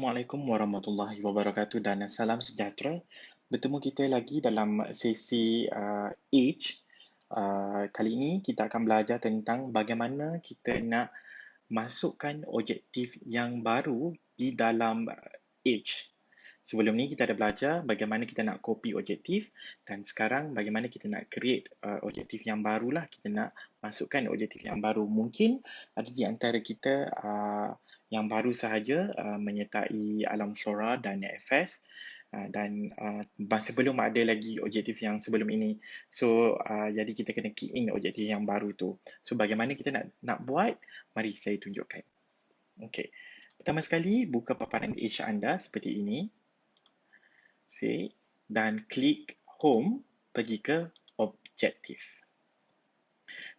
Assalamualaikum warahmatullahi wabarakatuh dan salam sejahtera. Bertemu kita lagi dalam sesi Age. Kali ini kita akan belajar tentang bagaimana kita nak masukkan objektif yang baru di dalam Age. Sebelum ni kita ada belajar bagaimana kita nak copy objektif dan sekarang bagaimana kita nak create objektif yang barulah, kita nak masukkan objektif yang baru. Mungkin ada di antara kita yang baru sahaja menyertai alam flora dan FS dan masih belum ada lagi objektif yang sebelum ini. So jadi kita kena key in objektif yang baru tu. So bagaimana kita nak buat? Mari saya tunjukkan. Okey. Pertama sekali buka paparan H anda seperti ini. Dan klik home, pergi ke objektif.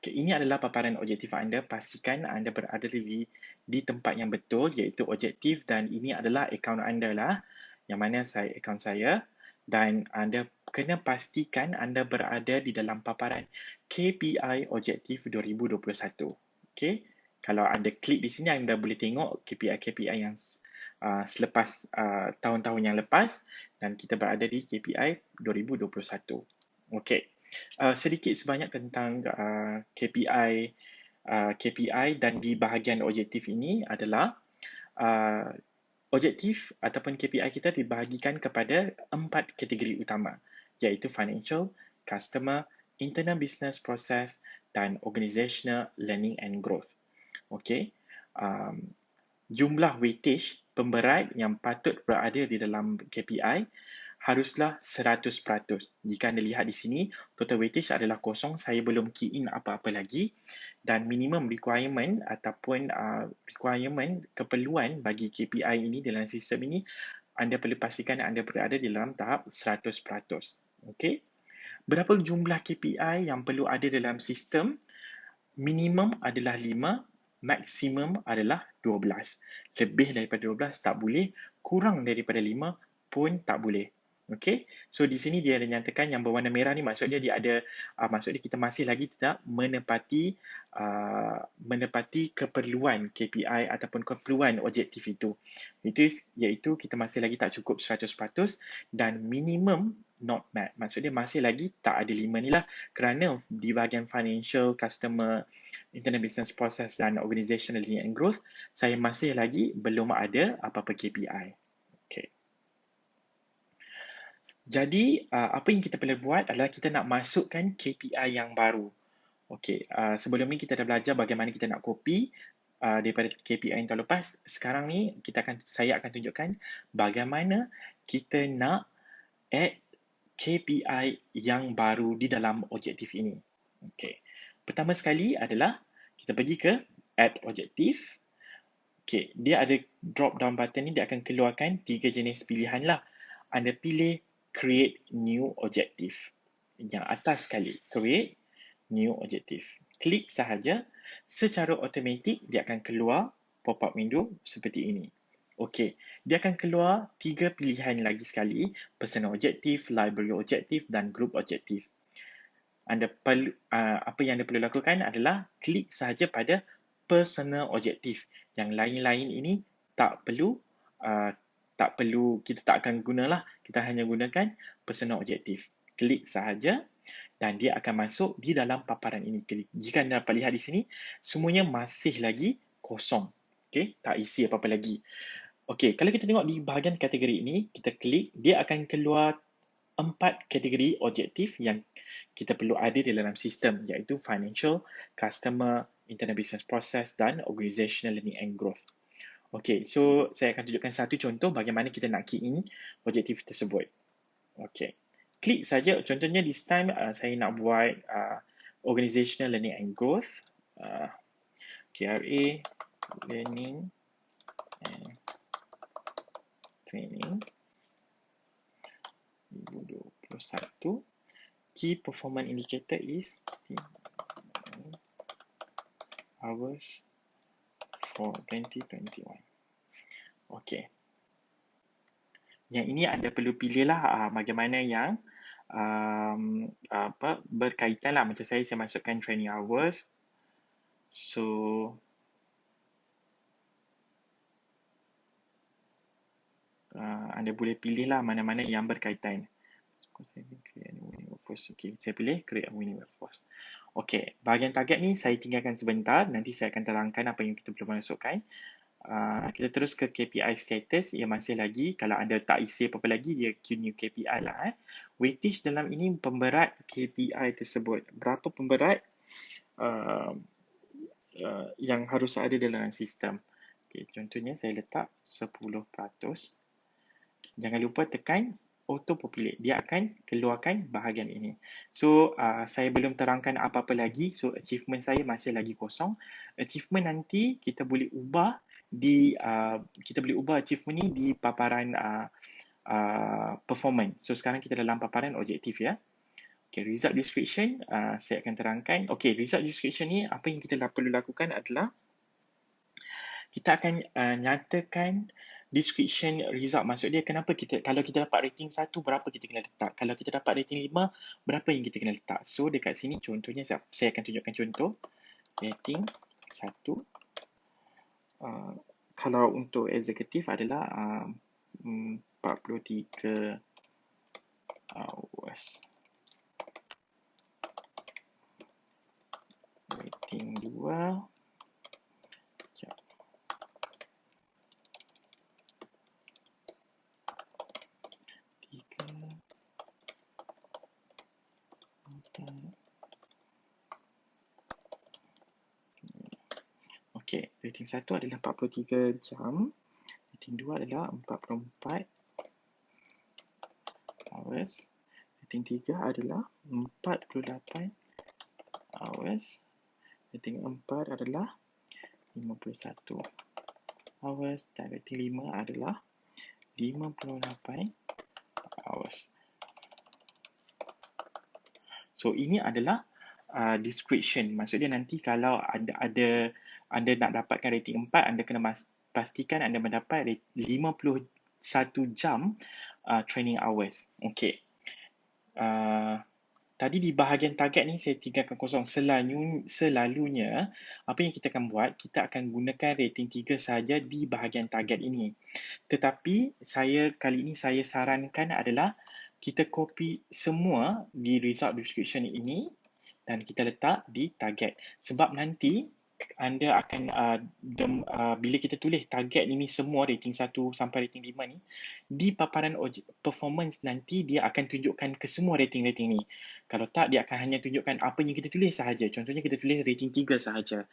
Okay, ini adalah paparan objektif anda. Pastikan anda berada di tempat yang betul, iaitu objektif, dan ini adalah akaun anda lah, yang mana akaun saya, dan anda kena pastikan anda berada di dalam paparan KPI objektif 2021. Okay? Kalau anda klik di sini, anda boleh tengok KPI yang selepas tahun-tahun yang lepas, dan kita berada di KPI 2021. Okey. Sedikit sebanyak tentang KPI dan di bahagian objektif ini adalah objektif ataupun KPI kita dibahagikan kepada 4 kategori utama, iaitu financial, customer, internal business process dan organizational learning and growth. Okey. Jumlah weightage pemberat yang patut berada di dalam KPI haruslah 100%. Jika anda lihat di sini, total weightage adalah kosong, saya belum key in apa-apa lagi, dan minimum requirement ataupun requirement keperluan bagi KPI ini dalam sistem ini, anda perlu pastikan anda berada di dalam tahap 100%. Okey? Berapa jumlah KPI yang perlu ada dalam sistem? Minimum adalah 5, maksimum adalah 12. Lebih daripada 12 tak boleh, kurang daripada 5 pun tak boleh. Okay, so di sini dia ada nyatakan yang berwarna merah ni maksudnya dia ada, maksudnya kita masih lagi tidak menepati keperluan KPI ataupun keperluan objektif itu. Iaitu kita masih lagi tak cukup 100% dan minimum not met. Maksudnya masih lagi tak ada 5 ni lah, kerana di bahagian financial, customer, internal business process dan organizational learning and growth, saya masih lagi belum ada apa-apa KPI. Okay. Jadi, apa yang kita perlu buat adalah kita nak masukkan KPI yang baru. Okey, sebelum ni kita dah belajar bagaimana kita nak copy daripada KPI yang tahun lepas. Sekarang ni saya akan tunjukkan bagaimana kita nak add KPI yang baru di dalam objektif ini. Okey. Pertama sekali adalah kita pergi ke add objektif. Okey, dia ada drop down button ni, dia akan keluarkan 3 jenis pilihan lah. Anda pilih create new objective. Yang atas sekali, create new objective. Klik sahaja, secara automatik dia akan keluar pop-up window seperti ini. Okey, dia akan keluar 3 pilihan lagi sekali, personal objective, library objective dan group objective. Apa yang anda perlu lakukan adalah klik sahaja pada personal objective. Yang lain-lain ini tak perlu, kita tak akan gunalah. Kita hanya gunakan personal objective. Klik sahaja dan dia akan masuk di dalam paparan ini. Jika anda dapat lihat di sini, semuanya masih lagi kosong. Okay? Tak isi apa-apa lagi. Okay, kalau kita tengok di bahagian kategori ini, kita klik, dia akan keluar 4 kategori objektif yang kita perlu ada di dalam sistem, iaitu financial, customer, internal business process dan organizational learning and growth. Okay, so saya akan tunjukkan satu contoh bagaimana kita nak key in objektif tersebut. Okay, klik saja. Contohnya this time saya nak buat organizational learning and growth, KRA, learning and training 2021. Key performance indicator is hours for 2021. Okey. Yang ini anda perlu pilihlah bagaimana yang berkaitan lah. Macam saya masukkan training hours. So Anda boleh pilihlah mana-mana yang berkaitan. Okay, saya pilih create a winning workforce. Okay, bahagian target ni saya tinggalkan sebentar. Nanti saya akan terangkan apa yang kita perlu masukkan. Kita terus ke KPI status. Ia masih lagi, kalau anda tak isi apa-apa lagi, dia queue new KPI lah. Weightage dalam ini pemberat KPI tersebut. Berapa pemberat yang harus ada dalam sistem. Okay, contohnya saya letak 10%. Jangan lupa tekan auto populate. Dia akan keluarkan bahagian ini. So, saya belum terangkan apa-apa lagi. So, achievement saya masih lagi kosong. Achievement nanti kita boleh ubah achievement ni di paparan performance. So, sekarang kita dalam paparan objektif ya. Okay, result description saya akan terangkan. Okay, result description ni apa yang kita perlu lakukan adalah kita akan nyatakan description result. Maksud dia kenapa kalau kita dapat rating 1, berapa kita kena letak. Kalau kita dapat rating 5, berapa yang kita kena letak. So dekat sini contohnya saya akan tunjukkan contoh. Rating 1. Kalau untuk eksekutif adalah 43 hours. Rating 2. Okey, rating 1 adalah 43 jam. Rating 2 adalah 44 hours. Rating 3 adalah 48 hours. Rating 4 adalah 51 hours. Dan rating 5 adalah 58 hours. So, ini adalah description. Maksudnya nanti kalau anda nak dapatkan rating 4, anda kena pastikan anda mendapat 51 jam training hours. Okey. Tadi di bahagian target ni saya tinggalkan kosong. Selalunya, apa yang kita akan buat, kita akan gunakan rating 3 saja di bahagian target ini. Tetapi kali ini saya sarankan adalah kita copy semua di result description ini dan kita letak di target. Sebab nanti anda akan bila kita tulis target ini semua rating 1 sampai rating 5 ni, di paparan performance nanti dia akan tunjukkan ke semua rating-rating ni. Kalau tak, dia akan hanya tunjukkan apa yang kita tulis sahaja. Contohnya kita tulis rating 3 sahaja.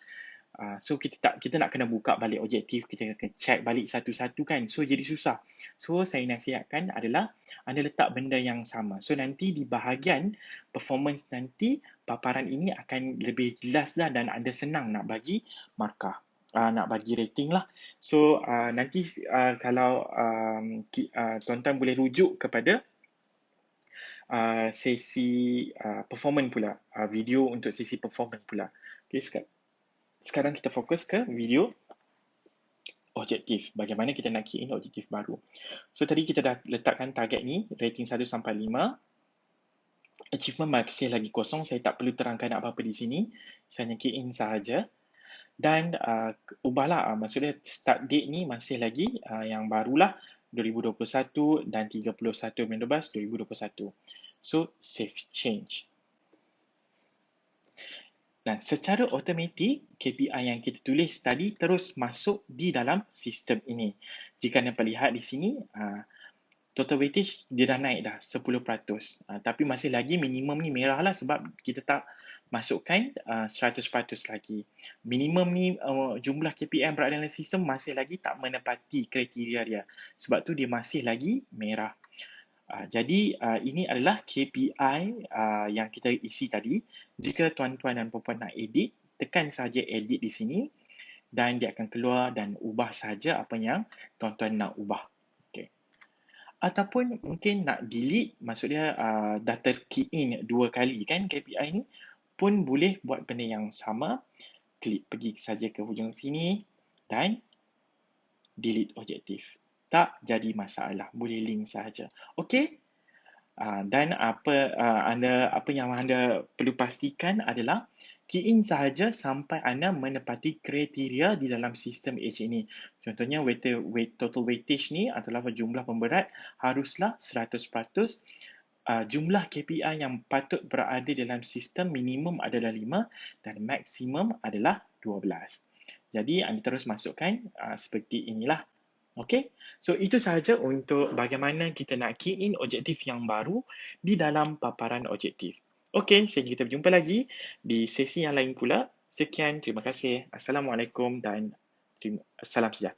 So kita nak kena buka balik objektif, kita kena check balik satu-satu kan. So jadi susah. So saya nasihatkan adalah anda letak benda yang sama. So nanti di bahagian performance nanti paparan ini akan lebih jelas dah dan anda senang nak bagi markah. Nak bagi rating lah. So nanti kalau tuan-tuan boleh rujuk kepada sesi performance pula. Video untuk sesi performance pula. Okay, sekarang kita fokus ke video objektif. Bagaimana kita nak key in objektif baru. So tadi kita dah letakkan target ni, rating 1 sampai 5. Achievement masih lagi kosong, saya tak perlu terangkan apa-apa di sini. Saya hanya key in sahaja. Dan ubahlah, maksudnya start date ni masih lagi yang barulah 2021 dan 31/12/2021. So save change. Dan secara automatik, KPI yang kita tulis tadi terus masuk di dalam sistem ini. Jika anda lihat di sini, total weightage dia dah naik dah 10%. Tapi masih lagi minimum ni merah lah sebab kita tak masukkan 100% lagi. Minimum ni jumlah KPI yang berada dalam sistem masih lagi tak menepati kriteria dia. Sebab tu dia masih lagi merah. Jadi ini adalah KPI yang kita isi tadi. Jika tuan-tuan dan puan-puan nak edit, tekan saja edit di sini dan dia akan keluar dan ubah saja apa yang tuan-tuan nak ubah. Okay. Ataupun mungkin nak delete, maksudnya dah ter-key in 2 kali kan KPI ni, pun boleh buat benda yang sama. Klik pergi saja ke hujung sini dan delete objektif. Tak jadi masalah, boleh link saja. Okey? Dan apa yang anda perlu pastikan adalah key in sahaja sampai anda menepati kriteria di dalam sistem H ini. Contohnya total weightage ni adalah jumlah pemberat haruslah 100%. Jumlah KPI yang patut berada dalam sistem minimum adalah 5 dan maksimum adalah 12. Jadi anda terus masukkan seperti inilah. Okay, so itu sahaja untuk bagaimana kita nak key in objektif yang baru di dalam paparan objektif. Okay, sehingga kita berjumpa lagi di sesi yang lain pula. Sekian, terima kasih. Assalamualaikum dan salam sejahtera.